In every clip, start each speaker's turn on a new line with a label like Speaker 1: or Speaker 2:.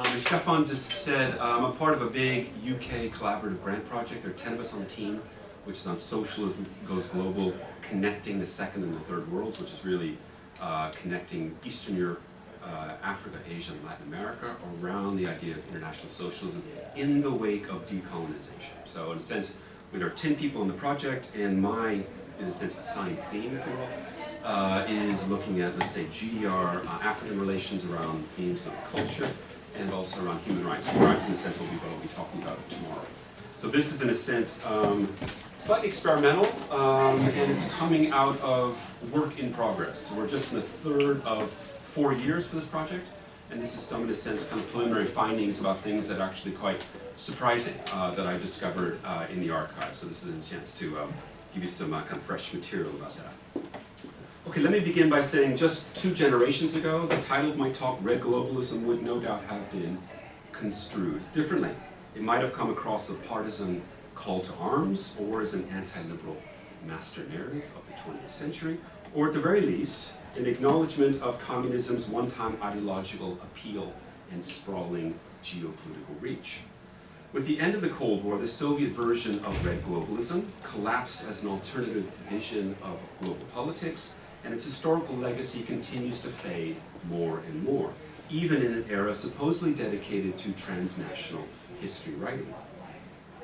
Speaker 1: As Stefan just said, I'm a part of a big UK collaborative grant project. There are 10 of us on the team, which is on Socialism Goes Global, connecting the second and the third worlds, which is really connecting Eastern Europe, Africa, Asia, and Latin America around the idea of international socialism in the wake of decolonization. So in a sense, there are 10 people on the project, and my, in a sense, assigned theme, if you will, is looking at, let's say, GDR, African relations around themes of culture, and also around human rights. Human rights, in a sense, will be what I'll be talking about tomorrow. So this is, in a sense, slightly experimental, and it's coming out of work in progress. So we're just in the third of 4 years for this project, and this is some, in a sense, kind of preliminary findings about things that are actually quite surprising that I discovered in the archive. So this is a chance to give you some kind of fresh material about that. Okay, let me begin by saying just 2 generations ago, the title of my talk, Red Globalism, would no doubt have been construed differently. It might have come across as a partisan call to arms, or as an anti-liberal master narrative of the 20th century, or at the very least, an acknowledgement of communism's one-time ideological appeal and sprawling geopolitical reach. With the end of the Cold War, the Soviet version of Red Globalism collapsed as an alternative vision of global politics, and its historical legacy continues to fade more and more, even in an era supposedly dedicated to transnational history writing.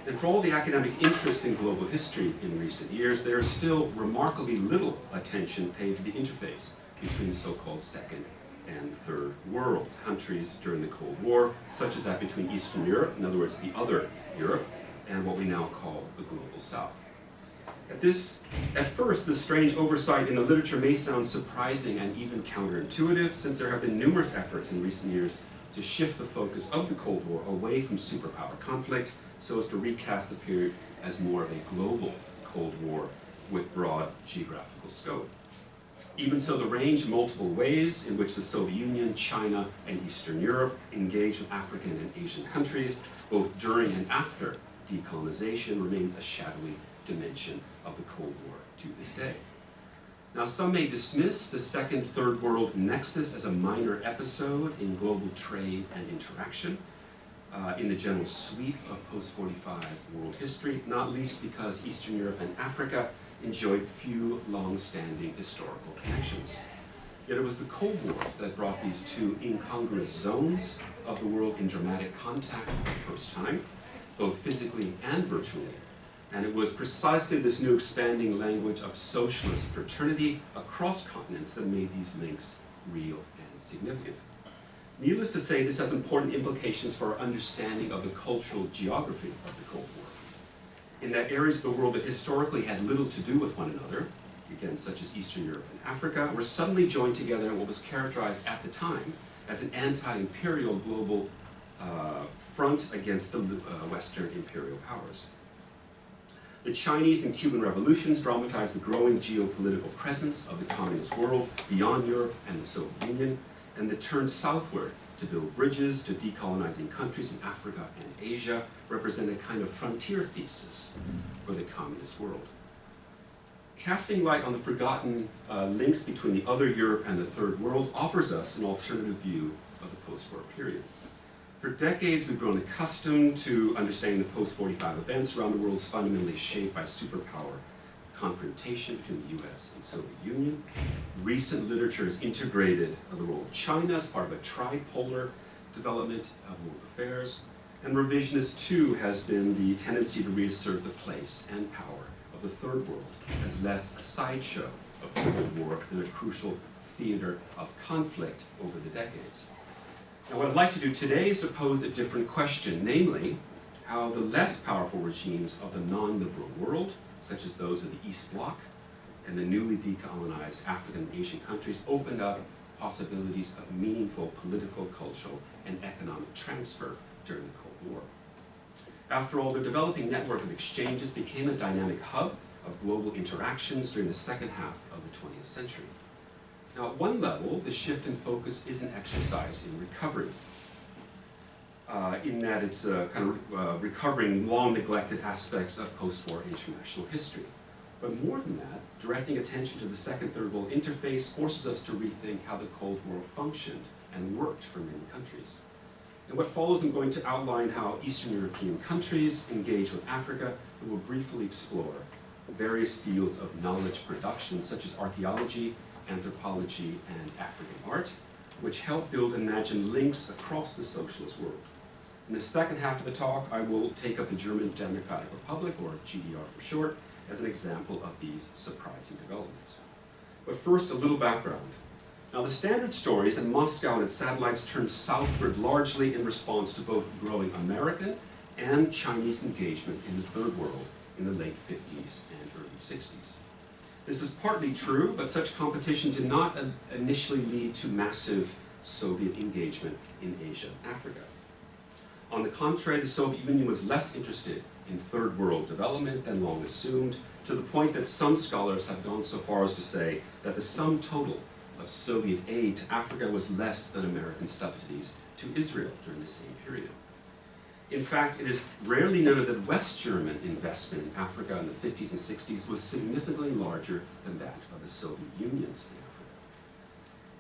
Speaker 1: And for all the academic interest in global history in recent years, there is still remarkably little attention paid to the interface between the so-called second and third world countries during the Cold War, such as that between Eastern Europe, in other words, the other Europe, and what we now call the Global South. At first, this strange oversight in the literature may sound surprising and even counterintuitive, since there have been numerous efforts in recent years to shift the focus of the Cold War away from superpower conflict so as to recast the period as more of a global Cold War with broad geographical scope. Even so, the range of multiple ways in which the Soviet Union, China, and Eastern Europe engaged with African and Asian countries, both during and after decolonization, remains a shadowy dimension of the Cold War to this day. Now, some may dismiss the second third world nexus as a minor episode in global trade and interaction in the general sweep of post-45 world history, not least because Eastern Europe and Africa enjoyed few long-standing historical connections. Yet it was the Cold War that brought these two incongruous zones of the world in dramatic contact for the first time, both physically and virtually. And it was precisely this new expanding language of socialist fraternity across continents that made these links real and significant. Needless to say, this has important implications for our understanding of the cultural geography of the Cold War. In that areas of the world that historically had little to do with one another, again, such as Eastern Europe and Africa, were suddenly joined together in what was characterized at the time as an anti-imperial global front against the Western imperial powers. The Chinese and Cuban revolutions dramatized the growing geopolitical presence of the communist world beyond Europe and the Soviet Union, and the turn southward to build bridges to decolonizing countries in Africa and Asia represent a kind of frontier thesis for the communist world. Casting light on the forgotten links between the other Europe and the third world offers us an alternative view of the post-war period. For decades, we've grown accustomed to understanding the post-45 events around the world as fundamentally shaped by superpower confrontation between the US and Soviet Union. Recent literature has integrated the role of China as part of a tripolar development of world affairs. And revisionist, too, has been the tendency to reassert the place and power of the third world as less a sideshow of the Cold War than a crucial theater of conflict over the decades. Now, what I'd like to do today is to pose a different question, namely, how the less powerful regimes of the non-liberal world, such as those of the East Bloc and the newly decolonized African and Asian countries, opened up possibilities of meaningful political, cultural, and economic transfer during the Cold War. After all, the developing network of exchanges became a dynamic hub of global interactions during the second half of the 20th century. Now, at one level, the shift in focus is an exercise in recovery, in that it's recovering long-neglected aspects of post-war international history. But more than that, directing attention to the second-third world interface forces us to rethink how the Cold War functioned and worked for many countries. In what follows, I'm going to outline how Eastern European countries engage with Africa, and will briefly explore various fields of knowledge production, such as archaeology, anthropology, and African art, which help build and imagine links across the socialist world. In the second half of the talk, I will take up the German Democratic Republic, or GDR for short, as an example of these surprising developments. But first, a little background. Now, the standard story is that Moscow and its satellites turned southward largely in response to both growing American and Chinese engagement in the Third World in the late 50s and early 60s. This is partly true, but such competition did not initially lead to massive Soviet engagement in Asia and Africa. On the contrary, the Soviet Union was less interested in Third World development than long assumed, to the point that some scholars have gone so far as to say that the sum total of Soviet aid to Africa was less than American subsidies to Israel during the same period. In fact, it is rarely noted that West German investment in Africa in the 50s and 60s was significantly larger than that of the Soviet Union's in Africa.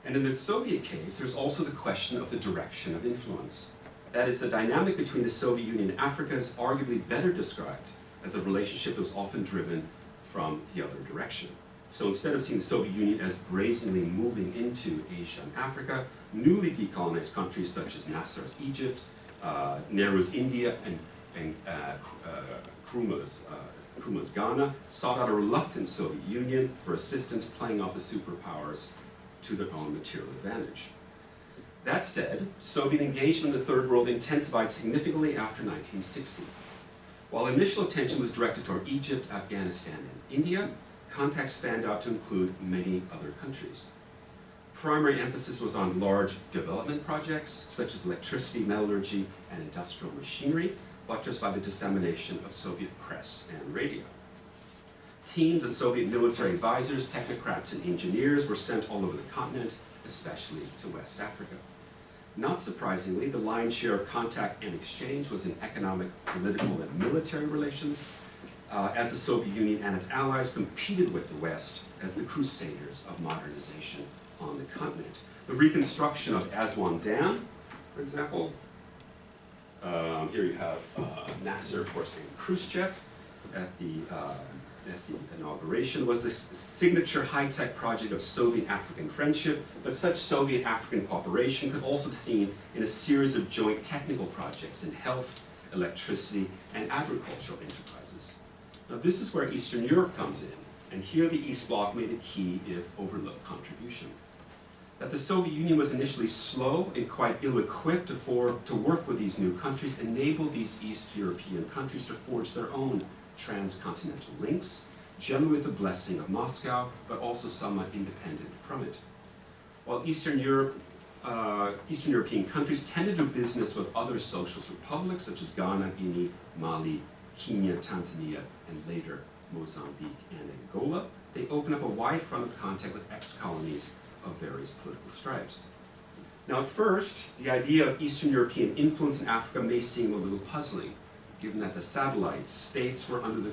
Speaker 1: And in the Soviet case, there's also the question of the direction of influence. That is, the dynamic between the Soviet Union and Africa is arguably better described as a relationship that was often driven from the other direction. So instead of seeing the Soviet Union as brazenly moving into Asia and Africa, newly decolonized countries such as Nasser's Egypt, Nehru's India, and Nkrumah's Ghana sought out a reluctant Soviet Union for assistance, playing off the superpowers to their own material advantage. That said, Soviet engagement in the Third World intensified significantly after 1960. While initial attention was directed toward Egypt, Afghanistan, and India, contacts fanned out to include many other countries. Primary emphasis was on large development projects, such as electricity, metallurgy, and industrial machinery, buttressed by the dissemination of Soviet press and radio. Teams of Soviet military advisors, technocrats, and engineers were sent all over the continent, especially to West Africa. Not surprisingly, the lion's share of contact and exchange was in economic, political, and military relations, as the Soviet Union and its allies competed with the West as the crusaders of modernization on the continent. The reconstruction of Aswan Dam, for example, here you have Nasser, of course, and Khrushchev at the inauguration, was the signature high-tech project of Soviet-African friendship, but such Soviet-African cooperation could also be seen in a series of joint technical projects in health, electricity, and agricultural enterprises. Now, this is where Eastern Europe comes in, and here the East Bloc made a key, if overlooked, contribution. That the Soviet Union was initially slow and quite ill-equipped to work with these new countries enabled these East European countries to forge their own transcontinental links, generally with the blessing of Moscow, but also somewhat independent from it. While Eastern European countries tended to do business with other socialist republics, such as Ghana, Guinea, Mali, Kenya, Tanzania, and later Mozambique and Angola, they opened up a wide front of contact with ex-colonies of various political stripes. Now, at first, the idea of Eastern European influence in Africa may seem a little puzzling, given that the satellite states were under the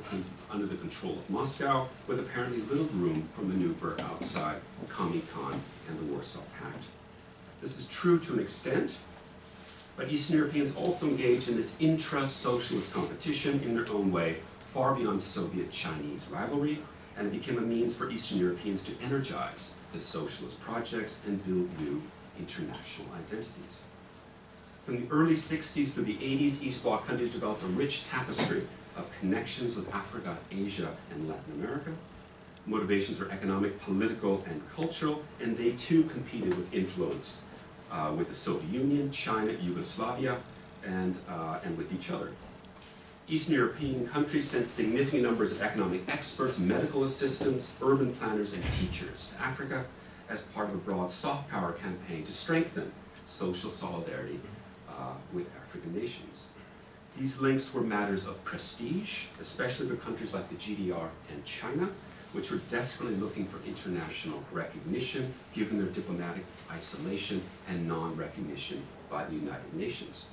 Speaker 1: control of Moscow, with apparently little room for maneuver outside Comecon and the Warsaw Pact. This is true to an extent, but Eastern Europeans also engaged in this intra-socialist competition in their own way, far beyond Soviet-Chinese rivalry, and it became a means for Eastern Europeans to energize the socialist projects and build new international identities. From the early 60s to the 80s, East Bloc countries developed a rich tapestry of connections with Africa, Asia, and Latin America. Motivations were economic, political, and cultural, and they too competed with influence with the Soviet Union, China, Yugoslavia, and with each other. Eastern European countries sent significant numbers of economic experts, medical assistants, urban planners, and teachers to Africa as part of a broad soft power campaign to strengthen social solidarity with African nations. These links were matters of prestige, especially for countries like the GDR and China, which were desperately looking for international recognition given their diplomatic isolation and non-recognition by the United Nations.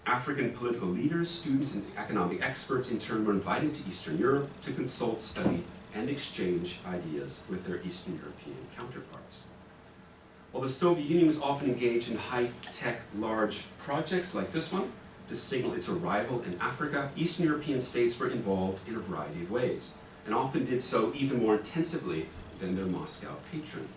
Speaker 1: African political leaders, students, and economic experts in turn were invited to Eastern Europe to consult, study, and exchange ideas with their Eastern European counterparts. While the Soviet Union was often engaged in high-tech large projects like this one to signal its arrival in Africa, Eastern European states were involved in a variety of ways, and often did so even more intensively than their Moscow patron.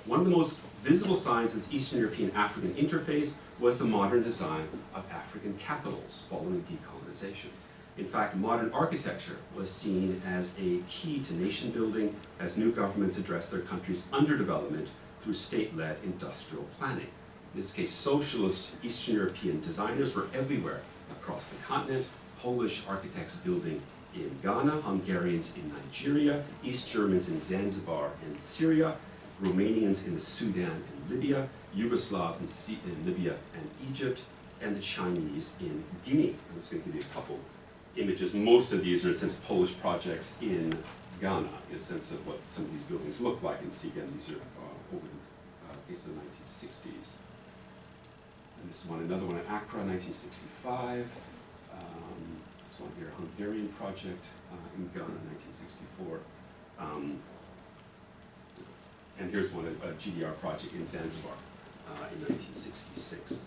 Speaker 1: One of the most visible signs of this Eastern European-African interface was the modern design of African capitals following decolonization. In fact, modern architecture was seen as a key to nation building as new governments addressed their country's underdevelopment through state-led industrial planning. In this case, socialist Eastern European designers were everywhere across the continent. Polish architects building in Ghana, Hungarians in Nigeria, East Germans in Zanzibar and Syria, Romanians in the Sudan and Libya, Yugoslavs in Libya and Egypt, and the Chinese in Guinea. I'm just going to give you a couple images. Most of these are, in a sense, Polish projects in Ghana, in a sense of what some of these buildings look like. And you see, again, these are over the case of the 1960s. And this one, another one in Accra, 1965. This one here, Hungarian project in Ghana, 1964. And here's one, a GDR project in Zanzibar in 1966.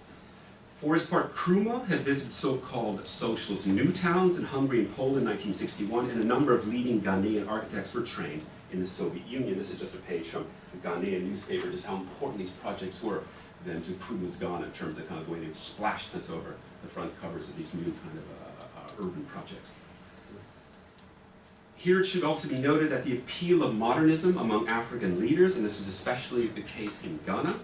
Speaker 1: For his part, Krumah had visited so-called socialist new towns in Hungary and Poland in 1961, and a number of leading Ghanaian architects were trained in the Soviet Union. This is just a page from the Ghanaian newspaper, just how important these projects were then to Krumah's Ghana in terms of kind of the way they would splash this over the front covers of these new kind of urban projects. Here it should also be noted that the appeal of modernism among African leaders, and this was especially the case in Ghana,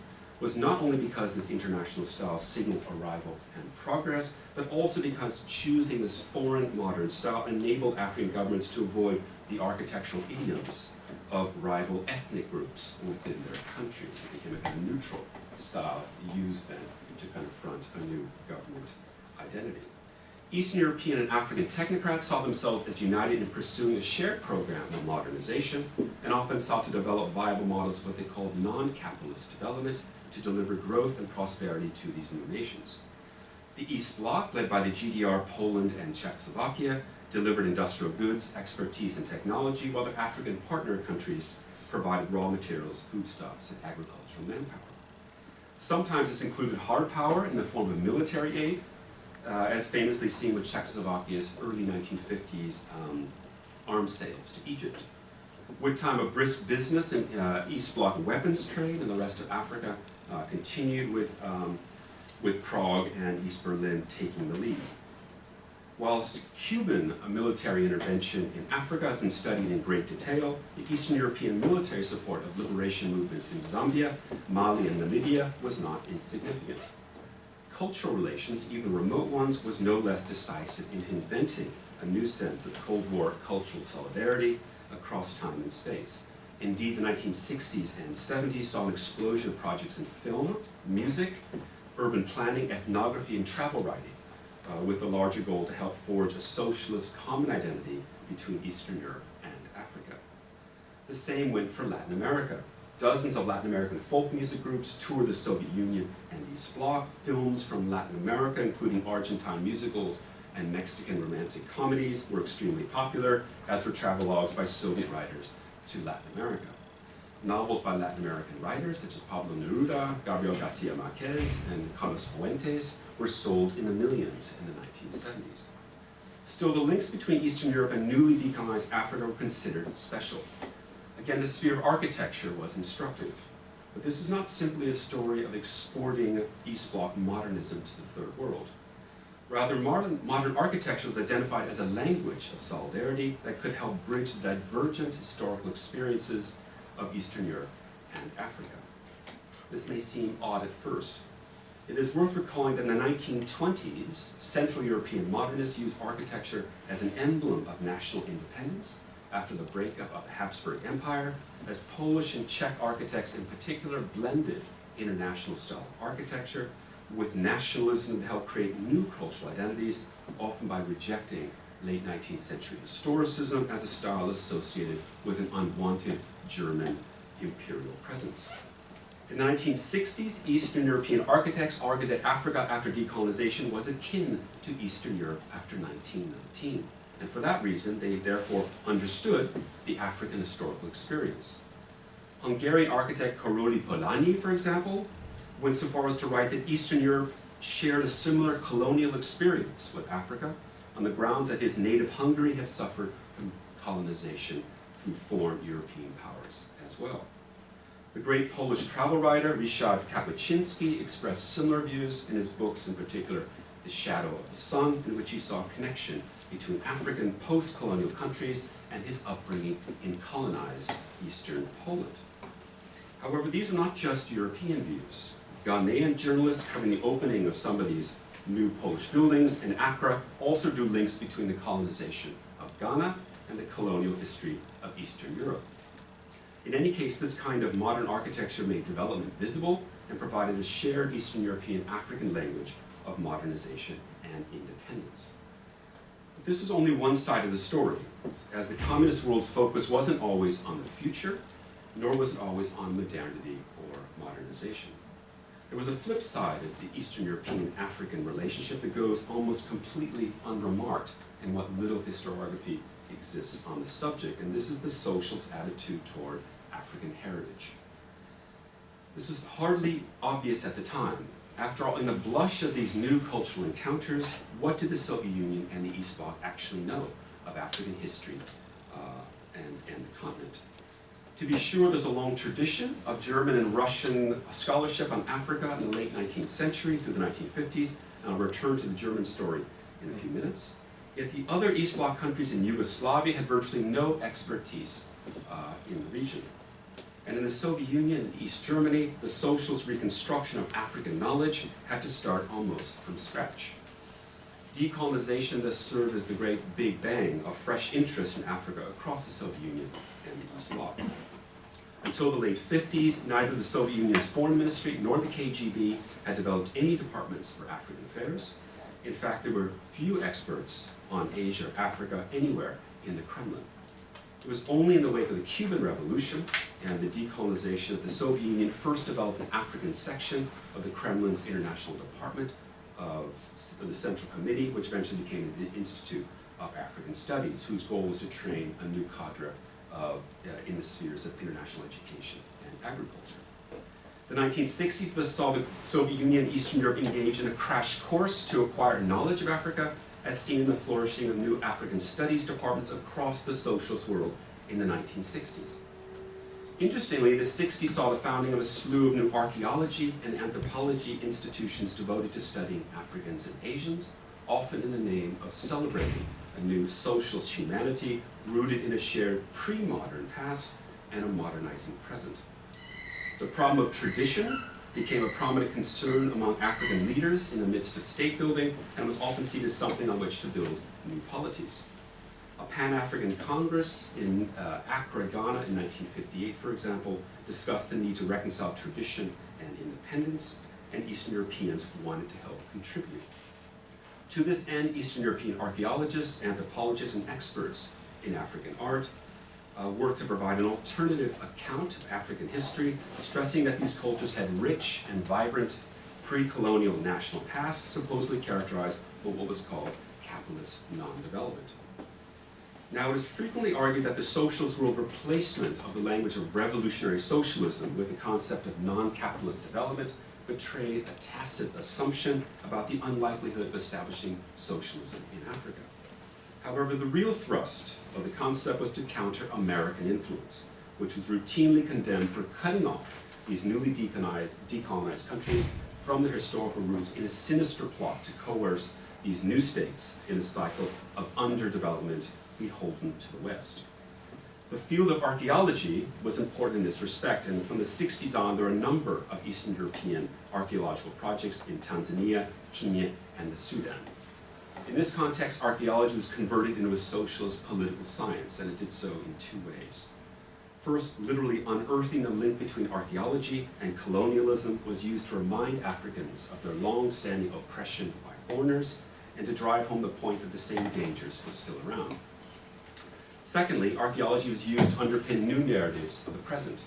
Speaker 1: was not only because this international style signaled arrival and progress, but also because choosing this foreign modern style enabled African governments to avoid the architectural idioms of rival ethnic groups within their countries. It became a kind of neutral style used then to confront a new government identity. Eastern European and African technocrats saw themselves as united in pursuing a shared program of modernization, and often sought to develop viable models of what they called non-capitalist development to deliver growth and prosperity to these new nations. The East Bloc, led by the GDR, Poland, and Czechoslovakia, delivered industrial goods, expertise, and technology, while their African partner countries provided raw materials, foodstuffs, and agricultural manpower. Sometimes this included hard power in the form of military aid, as famously seen with Czechoslovakia's early 1950s arms sales to Egypt. With time, a brisk business in East Bloc weapons trade in the rest of Africa continued with Prague and East Berlin taking the lead. Whilst Cuban military intervention in Africa has been studied in great detail, the Eastern European military support of liberation movements in Zambia, Mali, and Namibia was not insignificant. Cultural relations, even remote ones, was no less decisive in inventing a new sense of Cold War cultural solidarity across time and space. Indeed, the 1960s and 70s saw an explosion of projects in film, music, urban planning, ethnography, and travel writing, with the larger goal to help forge a socialist common identity between Eastern Europe and Africa. The same went for Latin America. Dozens of Latin American folk music groups toured the Soviet Union and East Bloc. Films from Latin America, including Argentine musicals and Mexican romantic comedies, were extremely popular, as were travelogues by Soviet writers to Latin America. Novels by Latin American writers, such as Pablo Neruda, Gabriel Garcia Marquez, and Carlos Fuentes, were sold in the millions in the 1970s. Still, the links between Eastern Europe and newly decolonized Africa were considered special. Again, the sphere of architecture was instructive, but this was not simply a story of exporting East Bloc modernism to the Third World. Rather, modern architecture was identified as a language of solidarity that could help bridge the divergent historical experiences of Eastern Europe and Africa. This may seem odd at first. It is worth recalling that in the 1920s, Central European modernists used architecture as an emblem of national independence after the breakup of the Habsburg Empire, as Polish and Czech architects in particular blended international style architecture with nationalism to help create new cultural identities, often by rejecting late 19th century historicism as a style associated with an unwanted German imperial presence. In the 1960s, Eastern European architects argued that Africa after decolonization was akin to Eastern Europe after 1919. And for that reason, they therefore understood the African historical experience. Hungarian architect Károlyi Polanyi, for example, went so far as to write that Eastern Europe shared a similar colonial experience with Africa on the grounds that his native Hungary had suffered from colonization from foreign European powers as well. The great Polish travel writer Ryszard Kapuscinski expressed similar views in his books, in particular The Shadow of the Sun, in which he saw a connection between African post-colonial countries and his upbringing in colonized Eastern Poland. However, these are not just European views. Ghanaian journalists covering the opening of some of these new Polish buildings in Accra also drew links between the colonization of Ghana and the colonial history of Eastern Europe. In any case, this kind of modern architecture made development visible and provided a shared Eastern European African language of modernization and independence. But this was only one side of the story, as the communist world's focus wasn't always on the future, nor was it always on modernity or modernization. There was a flip side of the Eastern European-African relationship that goes almost completely unremarked in what little historiography exists on the subject, and this is the socialist attitude toward African heritage. This was hardly obvious at the time. After all, in the blush of these new cultural encounters, what did the Soviet Union and the East Bloc actually know of African history and the continent? To be sure, there's a long tradition of German and Russian scholarship on Africa in the late 19th century through the 1950s, and I'll return to the German story in a few minutes. Yet the other East Bloc countries in Yugoslavia had virtually no expertise in the region. And in the Soviet Union and East Germany, the socialist reconstruction of African knowledge had to start almost from scratch. Decolonization thus served as the great Big Bang of fresh interest in Africa across the Soviet Union and the East Bloc. Until the late 50s, neither the Soviet Union's foreign ministry nor the KGB had developed any departments for African affairs. In fact, there were few experts on Asia or Africa anywhere in the Kremlin. It was only in the wake of the Cuban Revolution and the decolonization that the Soviet Union first developed an African section of the Kremlin's International Department of the Central Committee, which eventually became the Institute of African Studies, whose goal was to train a new cadre in the spheres of international education and agriculture. The 1960s thus saw the Soviet Union and Eastern Europe engage in a crash course to acquire knowledge of Africa, as seen in the flourishing of new African studies departments across the socialist world in the 1960s. Interestingly, the 60s saw the founding of a slew of new archaeology and anthropology institutions devoted to studying Africans and Asians, often in the name of celebrating a new socialist humanity rooted in a shared pre-modern past and a modernizing present. The problem of tradition became a prominent concern among African leaders in the midst of state building and was often seen as something on which to build new polities. A Pan-African Congress in Accra, Ghana in 1958, for example, discussed the need to reconcile tradition and independence, and Eastern Europeans wanted to help contribute. To this end, Eastern European archaeologists, anthropologists, and experts in African art worked to provide an alternative account of African history, stressing that these cultures had rich and vibrant pre-colonial national pasts, supposedly characterized by what was called capitalist non-development. Now, it is frequently argued that the socialist world replacement of the language of revolutionary socialism with the concept of non-capitalist development betrayed a tacit assumption about the unlikelihood of establishing socialism in Africa. However, the real thrust of the concept was to counter American influence, which was routinely condemned for cutting off these newly decolonized countries from their historical roots in a sinister plot to coerce these new states in a cycle of underdevelopment beholden to the West. The field of archaeology was important in this respect, and from the 60s on, there were a number of Eastern European archaeological projects in Tanzania, Kenya, and the Sudan. In this context, archaeology was converted into a socialist political science, and it did so in two ways. First, literally unearthing the link between archaeology and colonialism was used to remind Africans of their long-standing oppression by foreigners, and to drive home the point that the same dangers were still around. Secondly, archaeology was used to underpin new narratives of the present.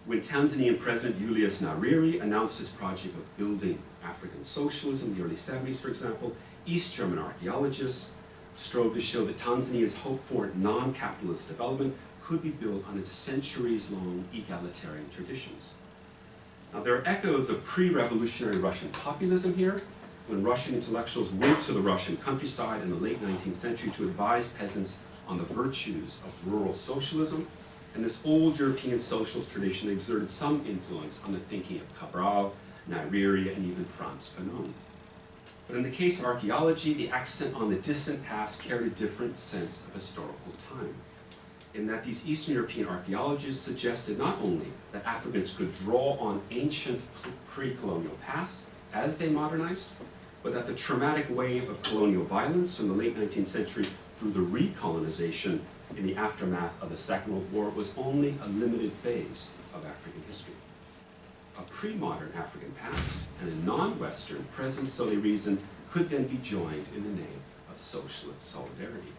Speaker 1: When Tanzanian President Julius Nyerere announced his project of building African socialism in the early 70s, for example, East German archaeologists strove to show that Tanzania's hope for non-capitalist development could be built on its centuries-long egalitarian traditions. Now, there are echoes of pre-revolutionary Russian populism here, when Russian intellectuals went to the Russian countryside in the late 19th century to advise peasants on the virtues of rural socialism, and this old European socialist tradition exerted some influence on the thinking of Cabral, Nyeriria, and even Franz Fanon. But in the case of archaeology, the accent on the distant past carried a different sense of historical time, in that these Eastern European archaeologists suggested not only that Africans could draw on ancient pre-colonial pasts as they modernized, but that the traumatic wave of colonial violence from the late 19th century through the recolonization in the aftermath of the Second World War was only a limited phase of African history. A pre-modern African past and a non-Western present, so they reasoned, could then be joined in the name of socialist solidarity.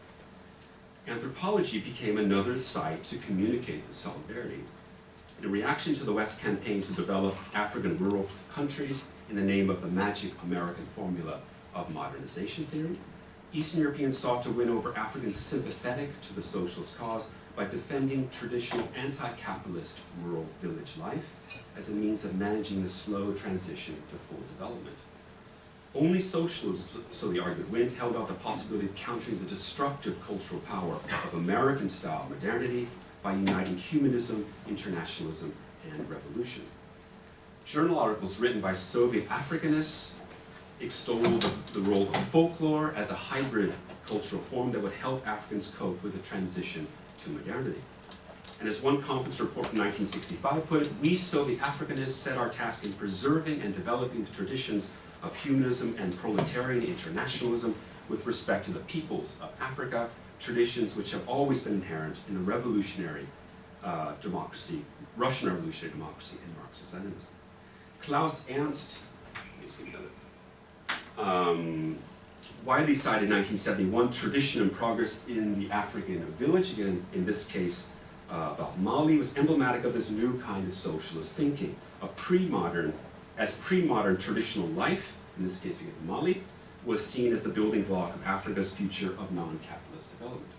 Speaker 1: Anthropology became another site to communicate this solidarity. In reaction to the West's campaign to develop African rural countries in the name of the magic American formula of modernization theory, Eastern Europeans sought to win over Africans sympathetic to the socialist cause by defending traditional anti-capitalist rural village life as a means of managing the slow transition to full development. Only socialists, so the argument went, held out the possibility of countering the destructive cultural power of American-style modernity by uniting humanism, internationalism, and revolution. Journal articles written by Soviet Africanists extolled the role of folklore as a hybrid cultural form that would help Africans cope with the transition to modernity. And as one conference report from 1965 put it, we Soviet Africanists set our task in preserving and developing the traditions of humanism and proletarian internationalism with respect to the peoples of Africa, traditions which have always been inherent in the revolutionary democracy, Russian revolutionary democracy, and Marxist-Leninism. Klaus Ernst, widely cited in 1971, Tradition and Progress in the African Village, again in this case about Mali, was emblematic of this new kind of socialist thinking, pre-modern traditional life, in this case again Mali, was seen as the building block of Africa's future of non-capitalist development.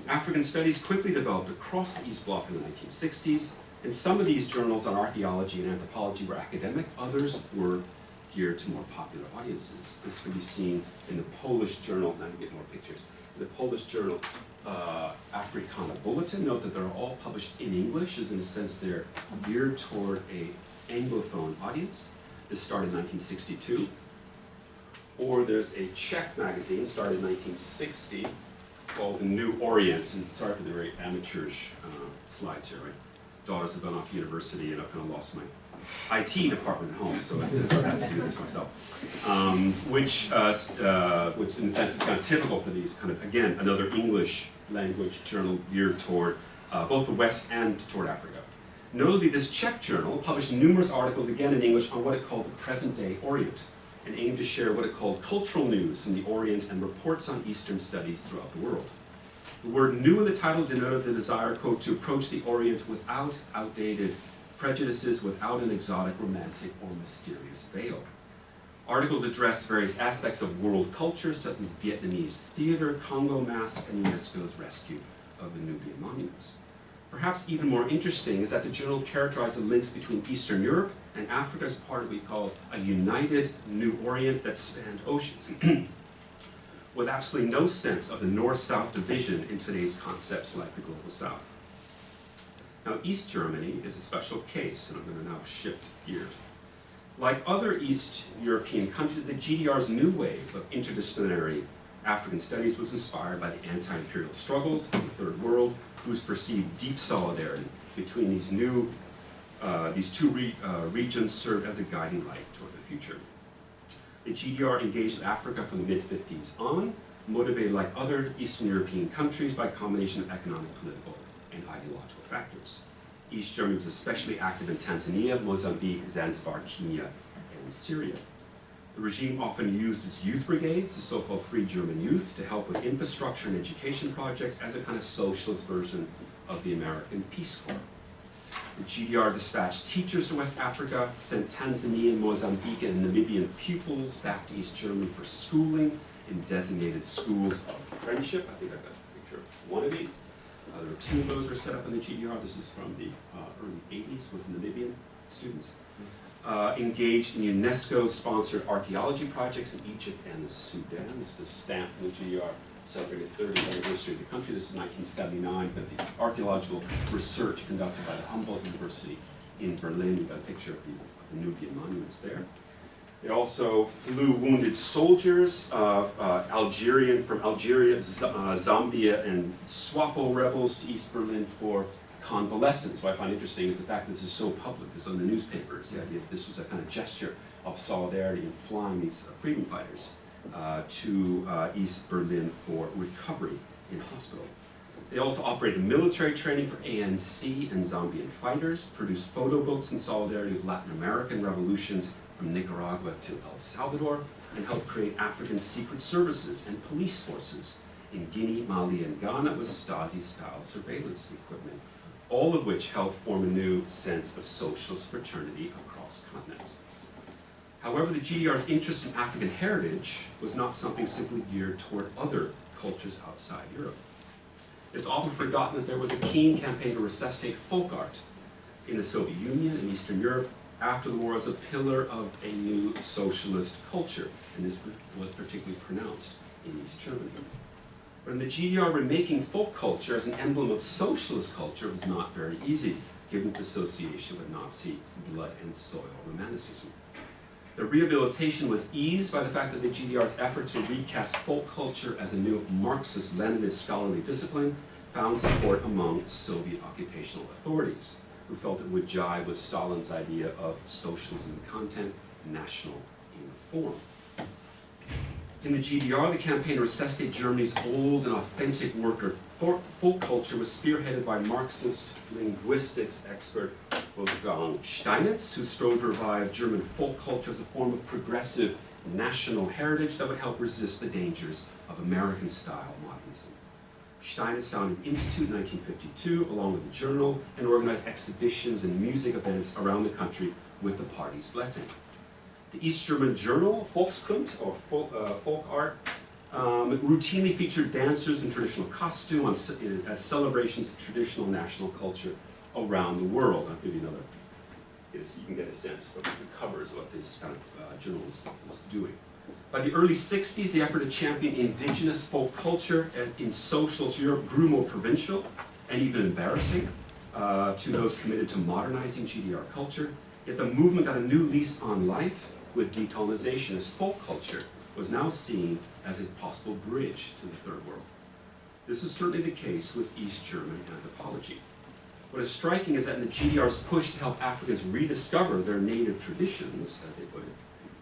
Speaker 1: African studies quickly developed across the East Bloc in the 1960s, and some of these journals on archaeology and anthropology were academic, others were geared to more popular audiences. This can be seen in the Polish journal, now to get more pictures, the Polish journal Africana Bulletin. Note that they're all published in English, as in a sense they're geared toward a Anglophone audience. This started in 1962. Or there's a Czech magazine, started in 1960, called The New Orient, and sorry for the very amateurish slides here, right? Daughters have gone off to university and I've kind of lost my IT department at home, so it's I have to do this myself. Which in a sense is kind of typical for these kind of, again, another English language journal geared toward both the West and toward Africa. Notably, this Czech journal published numerous articles, again in English, on what it called the present-day Orient, and aimed to share what it called cultural news from the Orient and reports on Eastern studies throughout the world. The word "new" in the title denoted the desire, quote, to approach the Orient without outdated prejudices, without an exotic, romantic, or mysterious veil. Articles addressed various aspects of world culture, such as Vietnamese theater, Congo masks, and UNESCO's rescue of the Nubian monuments. Perhaps even more interesting is that the journal characterized the links between Eastern Europe and Africa as part of what we call a united New Orient that spanned oceans, with absolutely no sense of the North-South division in today's concepts like the Global South. Now, East Germany is a special case, and I'm going to now shift gears. Like other East European countries, the GDR's new wave of interdisciplinary African studies was inspired by the anti-imperial struggles of the Third World, whose perceived deep solidarity between these two regions served as a guiding light toward the future. The GDR engaged with Africa from the mid-50s on, motivated like other Eastern European countries by a combination of economic, political, and ideological factors. East Germany was especially active in Tanzania, Mozambique, Zanzibar, Kenya, and Syria. The regime often used its youth brigades, the so-called Free German Youth, to help with infrastructure and education projects as a kind of socialist version of the American Peace Corps. The GDR dispatched teachers to West Africa, sent Tanzanian, Mozambique, and Namibian pupils back to East Germany for schooling in designated schools of friendship. I think I've got a picture of one of these. There were 2 of those were set up in the GDR. This is from the early 80s with Namibian students. Engaged in UNESCO-sponsored archaeology projects in Egypt and the Sudan. This is a stamp from the GDR celebrating the 30th anniversary of the country. This is 1979, but the archaeological research conducted by the Humboldt University in Berlin. We've got a picture of the Nubian monuments there. It also flew wounded soldiers from Algeria, Zambia, and SWAPO rebels to East Berlin for convalescence. What I find interesting is the fact that this is so public, this is on the newspapers, the idea that this was a kind of gesture of solidarity in flying these freedom fighters to East Berlin for recovery in hospital. They also operated military training for ANC and Zambian fighters, produced photo books in solidarity with Latin American revolutions from Nicaragua to El Salvador, and helped create African secret services and police forces in Guinea, Mali, and Ghana with Stasi-style surveillance equipment, all of which helped form a new sense of socialist fraternity across continents. However, the GDR's interest in African heritage was not something simply geared toward other cultures outside Europe. It's often forgotten that there was a keen campaign to resuscitate folk art in the Soviet Union and Eastern Europe after the war as a pillar of a new socialist culture, and this was particularly pronounced in East Germany. But in the GDR, remaking folk culture as an emblem of socialist culture was not very easy, given its association with Nazi blood and soil romanticism. The rehabilitation was eased by the fact that the GDR's efforts to recast folk culture as a new Marxist-Leninist scholarly discipline found support among Soviet occupational authorities, who felt it would jive with Stalin's idea of socialism in content, national in form. In the GDR, the campaign to resuscitate Germany's old and authentic worker folk culture was spearheaded by Marxist linguistics expert Wolfgang Steinitz, who strove to revive German folk culture as a form of progressive national heritage that would help resist the dangers of American-style modernism. Steinitz founded an institute in 1952, along with a journal, and organized exhibitions and music events around the country with the party's blessing. The East German journal, Volkskunst, or folk art, routinely featured dancers in traditional costume as celebrations of traditional national culture around the world. I'll give you another, you can get a sense of the covers of what this kind of journal was doing. By the early 60s, the effort to champion indigenous folk culture in socialist Europe grew more provincial and even embarrassing to those committed to modernizing GDR culture. Yet the movement got a new lease on life with decolonization, as folk culture was now seen as a possible bridge to the Third World. This is certainly the case with East German anthropology. What is striking is that in the GDR's push to help Africans rediscover their native traditions, as they put it,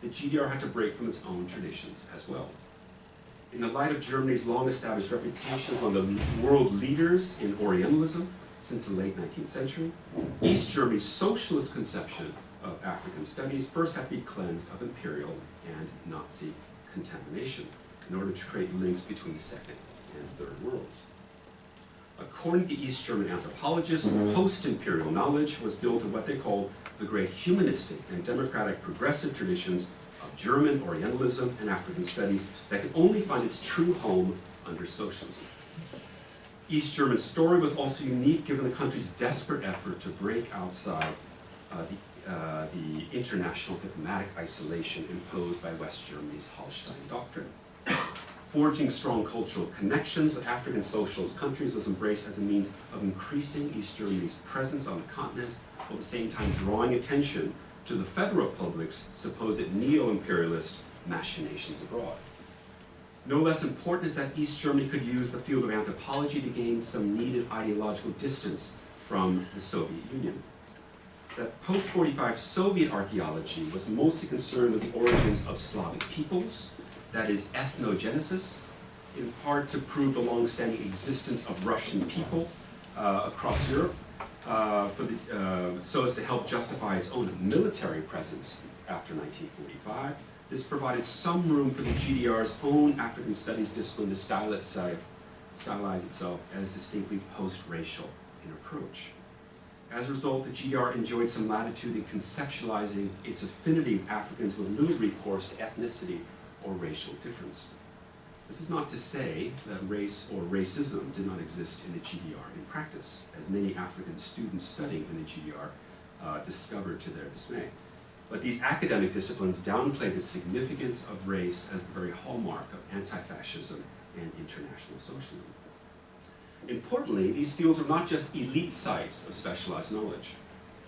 Speaker 1: the GDR had to break from its own traditions as well. In the light of Germany's long-established reputation as one of the world leaders in Orientalism since the late 19th century, East Germany's socialist conception of African studies first had to be cleansed of imperial and Nazi contamination in order to create links between the Second and Third Worlds. According to East German anthropologists, post-imperial knowledge was built on what they called the great humanistic and democratic progressive traditions of German Orientalism and African studies that could only find its true home under socialism. East German's story was also unique given the country's desperate effort to break outside the international diplomatic isolation imposed by West Germany's Hallstein Doctrine. Forging strong cultural connections with African socialist countries was embraced as a means of increasing East Germany's presence on the continent, while at the same time drawing attention to the Federal Republic's supposed neo-imperialist machinations abroad. No less important is that East Germany could use the field of anthropology to gain some needed ideological distance from the Soviet Union. That post-45 Soviet archaeology was mostly concerned with the origins of Slavic peoples, that is, ethnogenesis, in part to prove the long-standing existence of Russian people across Europe, so as to help justify its own military presence after 1945. This provided some room for the GDR's own African studies discipline to stylize itself as distinctly post-racial in approach. As a result, the GDR enjoyed some latitude in conceptualizing its affinity with Africans with little recourse to ethnicity or racial difference. The This is not to say that race or racism did not exist in the GDR in practice, as many African students studying in the GDR discovered to their dismay. But these academic disciplines downplay the significance of race as the very hallmark of anti-fascism and international socialism. Importantly, these fields are not just elite sites of specialized knowledge.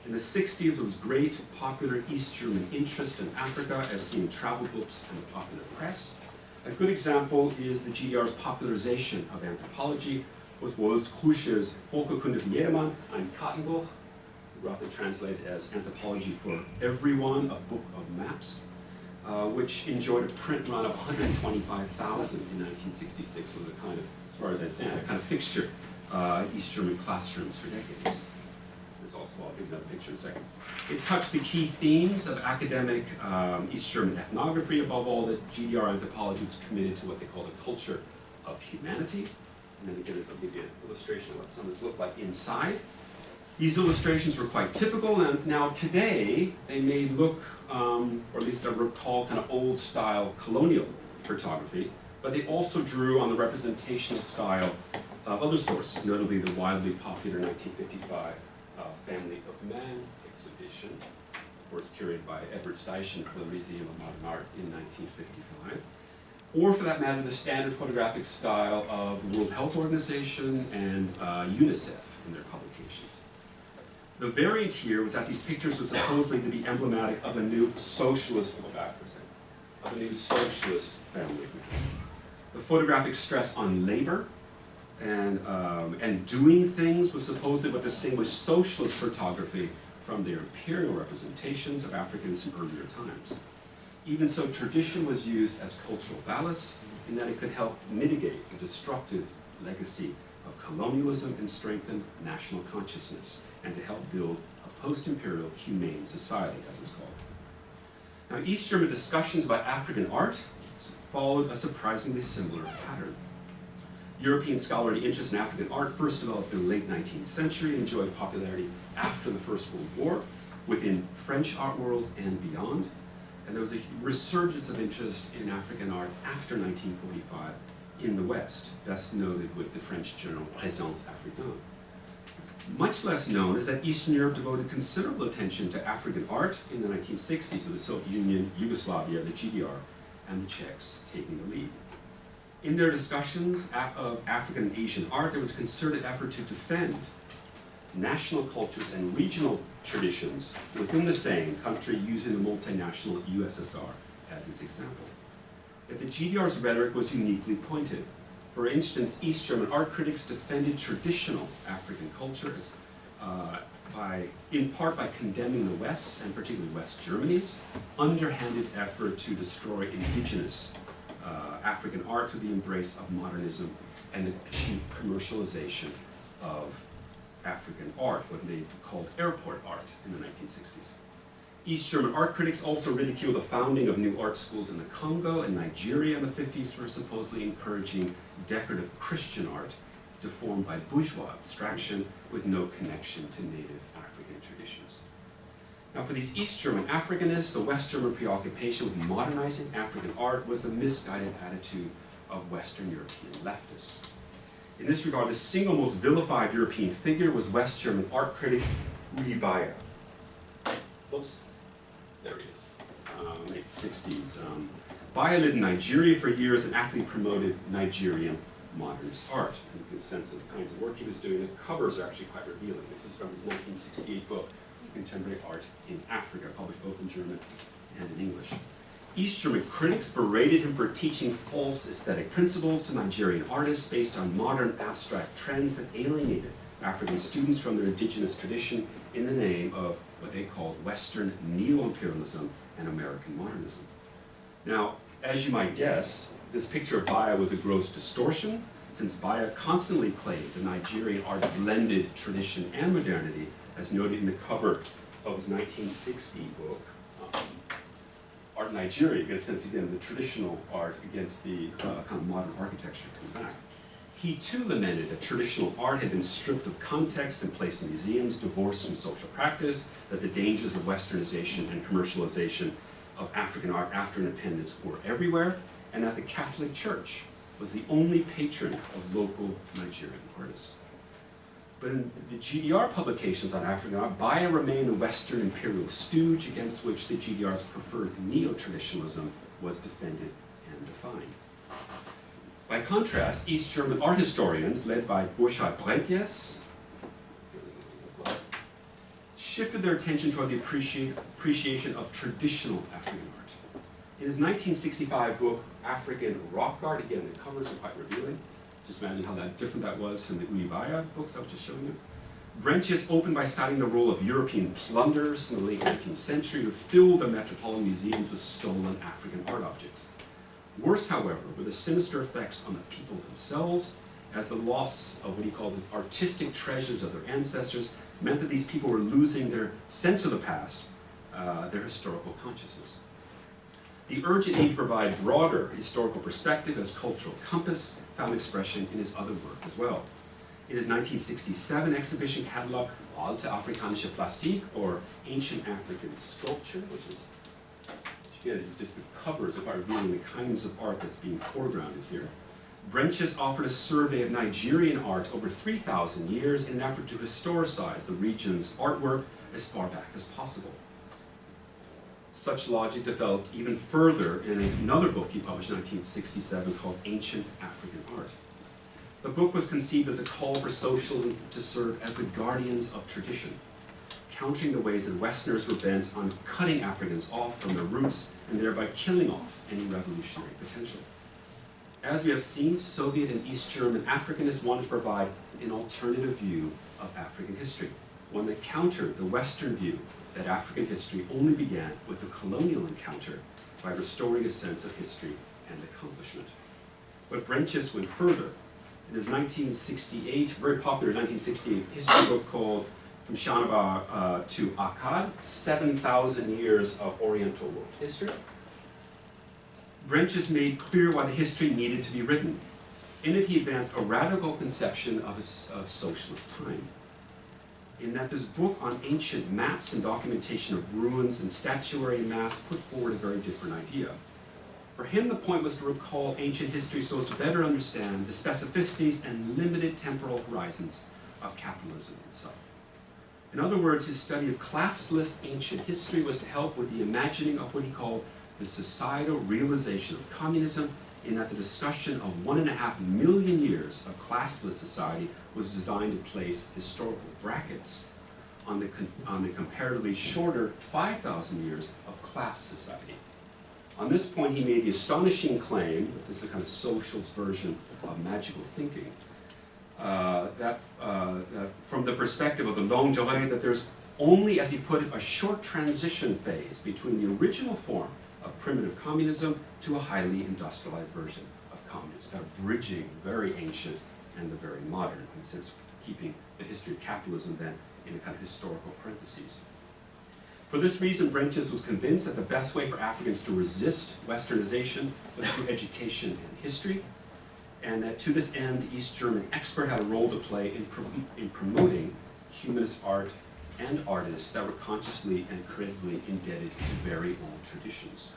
Speaker 1: In the 60s, there was great popular East German interest in Africa, as seen in travel books and the popular press. A good example is the GDR's popularization of anthropology, was Wolfskuche's Volkerkunde für jedermann, ein Kartenbuch, roughly translated as Anthropology for Everyone, a book of maps, which enjoyed a print run of 125,000 in 1966. It was a kind of, as far as I understand, a kind of fixture East German classrooms for decades. There's also, I'll give another picture in a second. It touched the key themes of academic East German ethnography. Above all, that GDR anthropology was committed to what they called a culture of humanity. And then again, I'll give you an illustration of what some of this looked like inside. These illustrations were quite typical, and now today they may look, or at least I recall, kind of old-style colonial photography, but they also drew on the representational style of other sources, notably the widely popular 1955 Family of Man exhibition, of course curated by Edward Steichen for the Museum of Modern Art in 1955, or for that matter, the standard photographic style of the World Health Organization and UNICEF in their publications. The variant here was that these pictures were supposedly to be emblematic of a new socialist, go back for a second, of a new socialist family. The photographic stress on labor and doing things was supposedly what distinguished socialist photography from their imperial representations of Africans in earlier times. Even so, tradition was used as cultural ballast in that it could help mitigate the destructive legacy of colonialism and strengthen national consciousness, and to help build a post-imperial humane society, as it was called. Now, East German discussions about African art followed a surprisingly similar pattern. European scholarly interest in African art first developed in the late 19th century and enjoyed popularity after the First World War within French art world and beyond. And there was a resurgence of interest in African art after 1945 in the West, best noted with the French journal Présence Africaine. Much less known is that Eastern Europe devoted considerable attention to African art in the 1960s with the Soviet Union, Yugoslavia, the GDR, and the Czechs taking the lead. In their discussions of African and Asian art, there was a concerted effort to defend national cultures and regional traditions within the same country using the multinational USSR as its example. Yet the GDR's rhetoric was uniquely pointed. For instance, East German art critics defended traditional African cultures in part by condemning the West, and particularly West Germany's, underhanded effort to destroy indigenous African art through the embrace of modernism and the cheap commercialization of African art, what they called airport art in the 1960s. East German art critics also ridiculed the founding of new art schools in the Congo and Nigeria in the 50s for supposedly encouraging decorative Christian art deformed by bourgeois abstraction with no connection to native African traditions. Now, for these East German Africanists, the West German preoccupation with modernizing African art was the misguided attitude of Western European leftists. In this regard, the single most vilified European figure was West German art critic Rudi Beyer. Whoops, there he is, late 60s. Beyer lived in Nigeria for years and actively promoted Nigerian modernist art. And you get a sense of the kinds of work he was doing. The covers are actually quite revealing. This is from his 1968 book, Contemporary Art in Africa, published both in German and in English. East German critics berated him for teaching false aesthetic principles to Nigerian artists based on modern abstract trends that alienated African students from their indigenous tradition in the name of what they called Western neo-imperialism and American modernism. Now, as you might guess, this picture of Beyer was a gross distortion, since Beyer constantly claimed the Nigerian art blended tradition and modernity, as noted in the cover of his 1960 book, Art in Nigeria. You get a sense again of the traditional art against the kind of modern architecture coming back. He too lamented that traditional art had been stripped of context and placed in museums, divorced from social practice, that the dangers of westernization and commercialization of African art after independence were everywhere, and that the Catholic Church was the only patron of local Nigerian artists. But in the GDR publications on African art, Baya remained the Western imperial stooge against which the GDR's preferred neo-traditionalism was defended and defined. By contrast, East German art historians, led by Burkhard Brentjes, shifted their attention toward the appreciation of traditional African art. In his 1965 book, African Rock Art, again, the covers are quite revealing. Just imagine how different that was from the Uyibaya books I was just showing you. Brentjes opened by citing the role of European plunderers in the late 19th century who filled the metropolitan museums with stolen African art objects. Worse, however, were the sinister effects on the people themselves, as the loss of what he called the artistic treasures of their ancestors meant that these people were losing their sense of the past, their historical consciousness. The urgent need to provide broader historical perspective as cultural compass found expression in his other work as well. In his 1967 exhibition catalog, Alte Afrikanische Plastik, or Ancient African Sculpture, which is, again, just the covers are revealing the kinds of art that's being foregrounded here. Brentjes offered a survey of Nigerian art over 3,000 years in an effort to historicize the region's artwork as far back as possible. Such logic developed even further in another book he published in 1967 called Ancient African Art. The book was conceived as a call for socialism to serve as the guardians of tradition, countering the ways that Westerners were bent on cutting Africans off from their roots and thereby killing off any revolutionary potential. As we have seen, Soviet and East German Africanists wanted to provide an alternative view of African history, one that countered the Western view that African history only began with the colonial encounter by restoring a sense of history and accomplishment. But Brentjes went further. In his 1968, very popular 1968 history book called From Shanabar to Akkad, 7,000 Years of Oriental World History, Brentjes made clear why the history needed to be written. In it, he advanced a radical conception of socialist time, in that this book on ancient maps and documentation of ruins and statuary and maps put forward a very different idea. For him, the point was to recall ancient history so as to better understand the specificities and limited temporal horizons of capitalism itself. In other words, his study of classless ancient history was to help with the imagining of what he called the societal realization of communism, in that the discussion of 1.5 million years of classless society was designed to place historical brackets on the comparatively shorter 5,000 years of class society. On this point, he made the astonishing claim, this is a kind of socialist version of magical thinking, that from the perspective of the longue durée, that there's only, as he put it, a short transition phase between the original form of primitive communism to a highly industrialized version of communism, kind of bridging very ancient and the very modern, in a sense keeping the history of capitalism then in a kind of historical parentheses. For this reason, Brentjes was convinced that the best way for Africans to resist Westernization was through education and history, and that to this end, the East German expert had a role to play in promoting humanist art and artists that were consciously and critically indebted to very old traditions.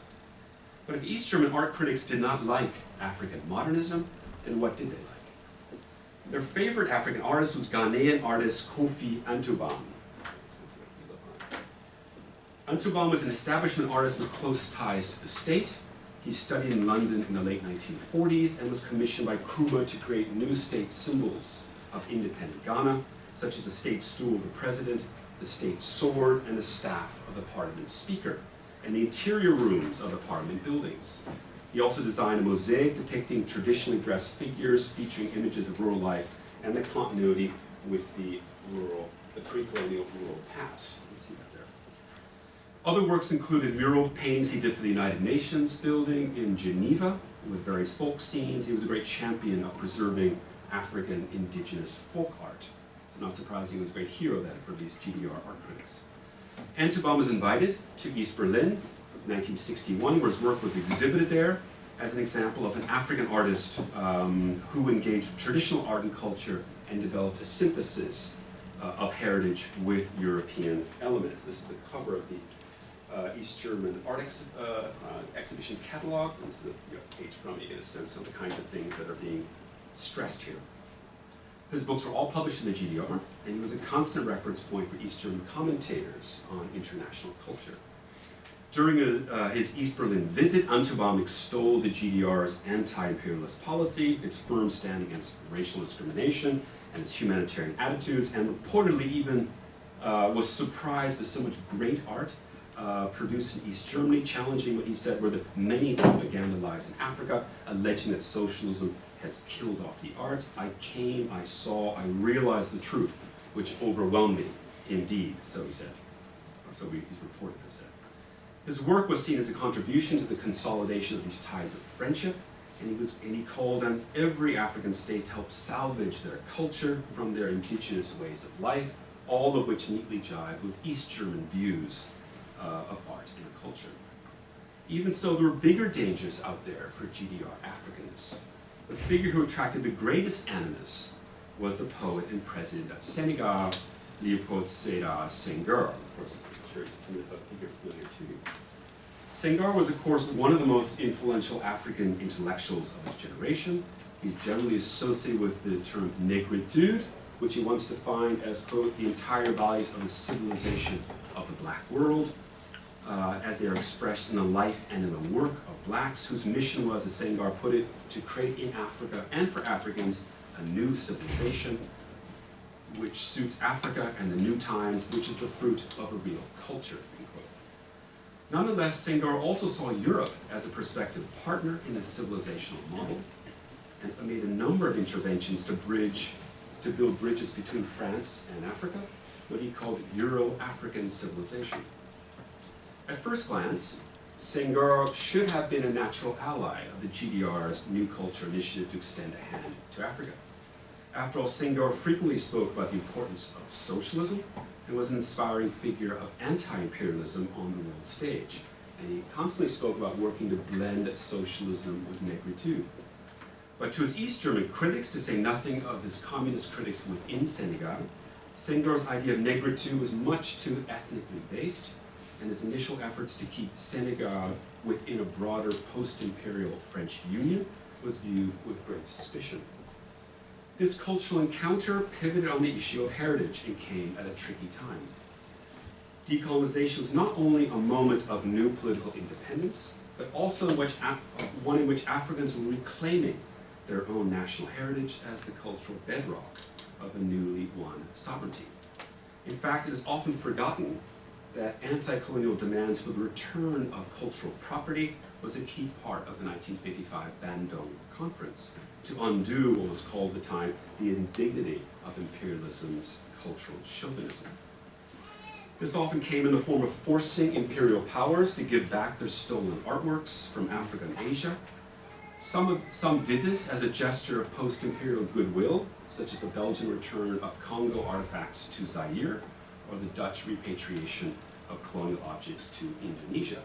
Speaker 1: But if East German art critics did not like African modernism, then what did they like? Their favorite African artist was Ghanaian artist Kofi Antuban. Antuban was an establishment artist with close ties to the state. He studied in London in the late 1940s and was commissioned by Nkrumah to create new state symbols of independent Ghana, such as the state stool of the president, the state sword, and the staff of the parliament speaker, and the interior rooms of the parliament buildings. He also designed a mosaic depicting traditionally dressed figures featuring images of rural life and the continuity with the pre-colonial rural past. You can see that there. Other works included mural paintings he did for the United Nations building in Geneva with various folk scenes. He was a great champion of preserving African indigenous folk art. So not surprising, he was a great hero then for these GDR art critics. Antuban was invited to East Berlin in 1961, where his work was exhibited there as an example of an African artist who engaged with traditional art and culture and developed a synthesis of heritage with European elements. This is the cover of the East German art exhibition catalog. This is a page from it, you get a sense of the kinds of things that are being stressed here. His books were all published in the GDR, and he was a constant reference point for East German commentators on international culture. During his East Berlin visit, Anthropology extolled the GDR's anti-imperialist policy, its firm stand against racial discrimination, and its humanitarian attitudes, and reportedly even was surprised by so much great art produced in East Germany, challenging what he said were the many propaganda lies in Africa, alleging that socialism has killed off the arts. I came, I saw, I realized the truth, which overwhelmed me, indeed, so he said. Or so he's reported to have said. His work was seen as a contribution to the consolidation of these ties of friendship, and he called on every African state to help salvage their culture from their indigenous ways of life, all of which neatly jive with East German views of art and culture. Even so, there were bigger dangers out there for GDR Africans. The figure who attracted the greatest animus was the poet and president of Senegal, Leopold Sédar Senghor. Of course, I'm sure he's a figure familiar to you. Senghor was, of course, one of the most influential African intellectuals of his generation. He's generally associated with the term negritude, which he once defined as, quote, the entire values of the civilization of the black world, as they are expressed in the life and in the work of blacks, whose mission was, as Senghor put it, to create in Africa and for Africans a new civilization which suits Africa and the new times, which is the fruit of a real culture, end quote. Nonetheless, Senghor also saw Europe as a prospective partner in the civilizational model and made a number of interventions to build bridges between France and Africa, what he called Euro-African civilization. At first glance, Senghor should have been a natural ally of the GDR's New Culture initiative to extend a hand to Africa. After all, Senghor frequently spoke about the importance of socialism and was an inspiring figure of anti-imperialism on the world stage. And he constantly spoke about working to blend socialism with negritude. But to his East German critics, to say nothing of his communist critics within Senegal, Senghor's idea of negritude was much too ethnically based, and his initial efforts to keep Senegal within a broader post-imperial French Union was viewed with great suspicion. This cultural encounter pivoted on the issue of heritage and came at a tricky time. Decolonization was not only a moment of new political independence, but also one in which Africans were reclaiming their own national heritage as the cultural bedrock of a newly won sovereignty. In fact, it is often forgotten that anti-colonial demands for the return of cultural property was a key part of the 1955 Bandung Conference to undo what was called at the time the indignity of imperialism's cultural chauvinism. This often came in the form of forcing imperial powers to give back their stolen artworks from Africa and Asia. Some did this as a gesture of post-imperial goodwill, such as the Belgian return of Congo artifacts to Zaire, or the Dutch repatriation of colonial objects to Indonesia.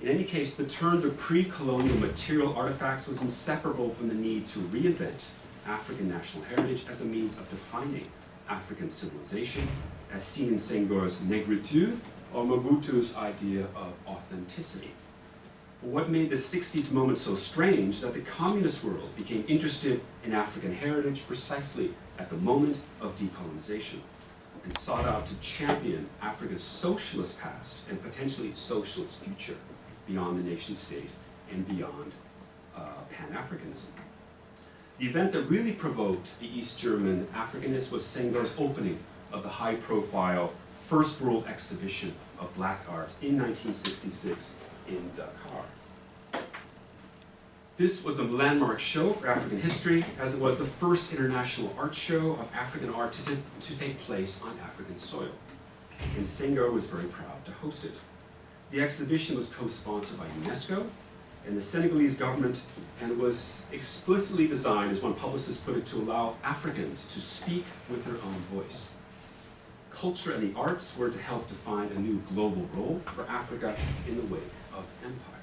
Speaker 1: In any case, the turn to pre-colonial material artifacts was inseparable from the need to reinvent African national heritage as a means of defining African civilization, as seen in Senghor's negritude or Mobutu's idea of authenticity. But what made the 60s moment so strange is that the communist world became interested in African heritage precisely at the moment of decolonization, and sought out to champion Africa's socialist past and potentially socialist future beyond the nation state and beyond Pan-Africanism. The event that really provoked the East German Africanists was Senghor's opening of the high-profile First World Exhibition of Black Art in 1966 in Dakar. This was a landmark show for African history, as it was the first international art show of African art to take place on African soil. And Senghor was very proud to host it. The exhibition was co-sponsored by UNESCO and the Senegalese government, and was explicitly designed, as one publicist put it, to allow Africans to speak with their own voice. Culture and the arts were to help define a new global role for Africa in the wake of empire.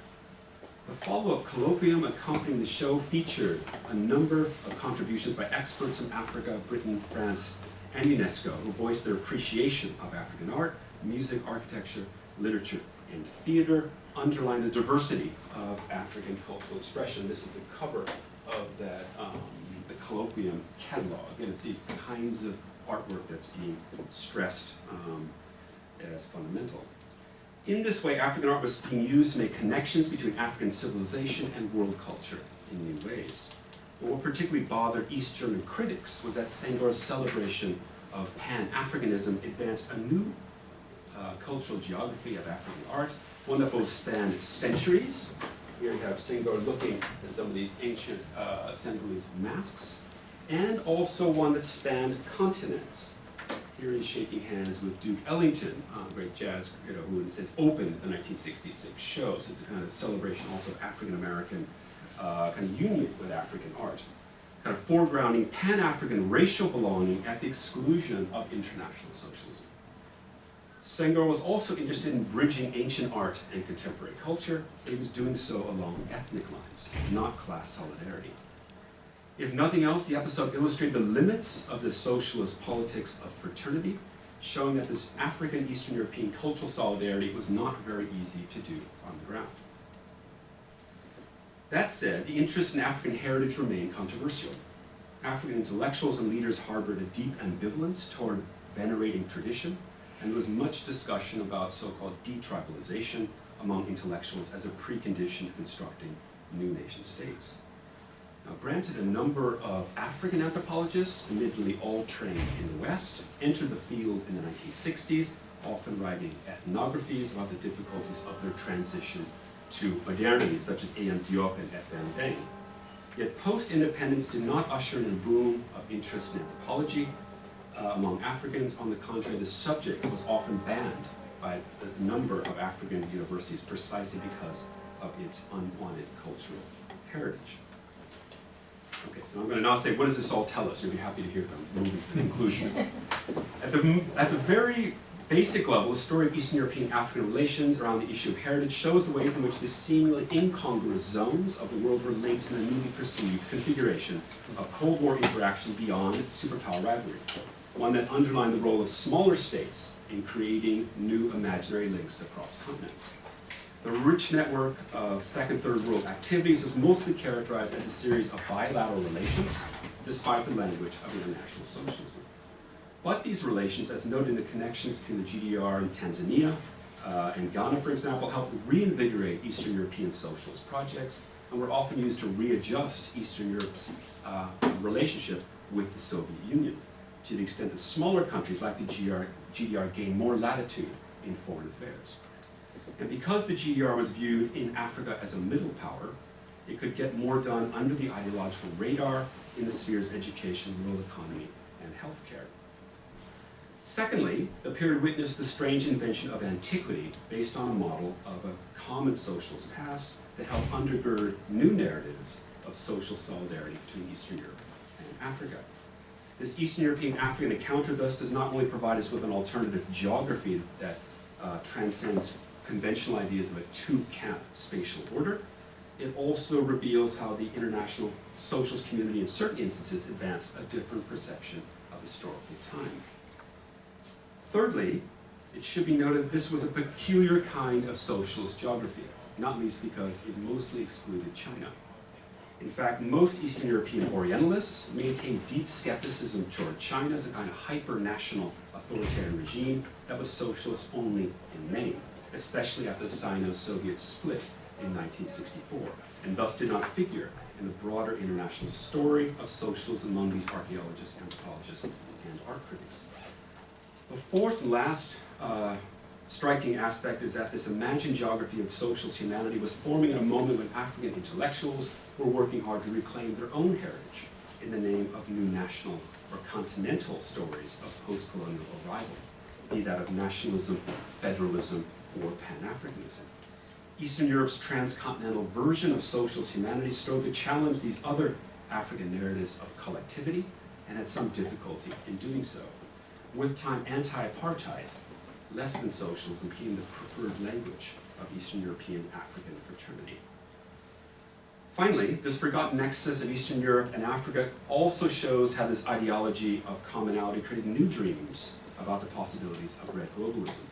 Speaker 1: The follow-up colloquium accompanying the show featured a number of contributions by experts from Africa, Britain, France, and UNESCO, who voiced their appreciation of African art, music, architecture, literature and theater underline the diversity of African cultural expression. This is the cover of that, the colloquium catalog, and it's the kinds of artwork that's being stressed as fundamental. In this way, African art was being used to make connections between African civilization and world culture in new ways. But what particularly bothered East German critics was that Senghor's celebration of Pan-Africanism advanced a new cultural geography of African art, one that both spanned centuries. Here you have Senghor looking at some of these ancient Senegalese masks, and also one that spanned continents. Here he's shaking hands with Duke Ellington, a great jazz creator who in a sense opened the 1966 show. So it's a kind of celebration also of African-American kind of union with African art, kind of foregrounding Pan-African racial belonging at the exclusion of international socialism. Senghor was also interested in bridging ancient art and contemporary culture, but he was doing so along ethnic lines, not class solidarity. If nothing else, the episode illustrated the limits of the socialist politics of fraternity, showing that this African Eastern European cultural solidarity was not very easy to do on the ground. That said, the interest in African heritage remained controversial. African intellectuals and leaders harbored a deep ambivalence toward venerating tradition, and there was much discussion about so-called detribalization among intellectuals as a precondition to constructing new nation states. Now, granted, a number of African anthropologists, admittedly all trained in the West, entered the field in the 1960s, often writing ethnographies about the difficulties of their transition to modernity, such as A.M. Diop and F.M. Deng. Yet post-independence did not usher in a boom of interest in anthropology among Africans. On the contrary, the subject was often banned by a number of African universities precisely because of its unwanted cultural heritage. Okay, so I'm going to now say, what does this all tell us? You'll be happy to hear them moving to the conclusion. At the very basic level, the story of Eastern European-African relations around the issue of heritage shows the ways in which the seemingly incongruous zones of the world were linked in a newly perceived configuration of Cold War interaction beyond superpower rivalry, one that underlined the role of smaller states in creating new imaginary links across continents. The rich network of second, third world activities was mostly characterized as a series of bilateral relations, despite the language of international socialism. But these relations, as noted in the connections between the GDR and Tanzania and Ghana, for example, helped reinvigorate Eastern European socialist projects and were often used to readjust Eastern Europe's relationship with the Soviet Union, to the extent that smaller countries like the GDR gained more latitude in foreign affairs. And because the GDR was viewed in Africa as a middle power, it could get more done under the ideological radar in the spheres of education, rural economy, and healthcare. Secondly, the period witnessed the strange invention of antiquity based on a model of a common socialist past that helped undergird new narratives of social solidarity between Eastern Europe and Africa. This Eastern European-African encounter thus does not only provide us with an alternative geography that transcends conventional ideas of a two-camp spatial order, it also reveals how the international socialist community in certain instances advanced a different perception of historical time. Thirdly, it should be noted that this was a peculiar kind of socialist geography, not least because it mostly excluded China. In fact, most Eastern European Orientalists maintained deep skepticism toward China as a kind of hyper-national authoritarian regime that was socialist only in name, especially after the Sino-Soviet split in 1964, and thus did not figure in the broader international story of socialism among these archaeologists, anthropologists, and art critics. The fourth and last striking aspect is that this imagined geography of socialist humanity was forming at a moment when African intellectuals were working hard to reclaim their own heritage in the name of new national or continental stories of post-colonial arrival, be that of nationalism, federalism, or Pan-Africanism. Eastern Europe's transcontinental version of socialist humanity strove to challenge these other African narratives of collectivity and had some difficulty in doing so. With time, anti-apartheid, less than socialism, became the preferred language of Eastern European African fraternity. Finally, this forgotten nexus of Eastern Europe and Africa also shows how this ideology of commonality created new dreams about the possibilities of red globalism.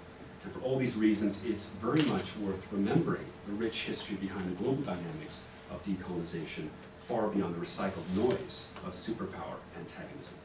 Speaker 1: And for all these reasons, it's very much worth remembering the rich history behind the global dynamics of decolonization, far beyond the recycled noise of superpower antagonism.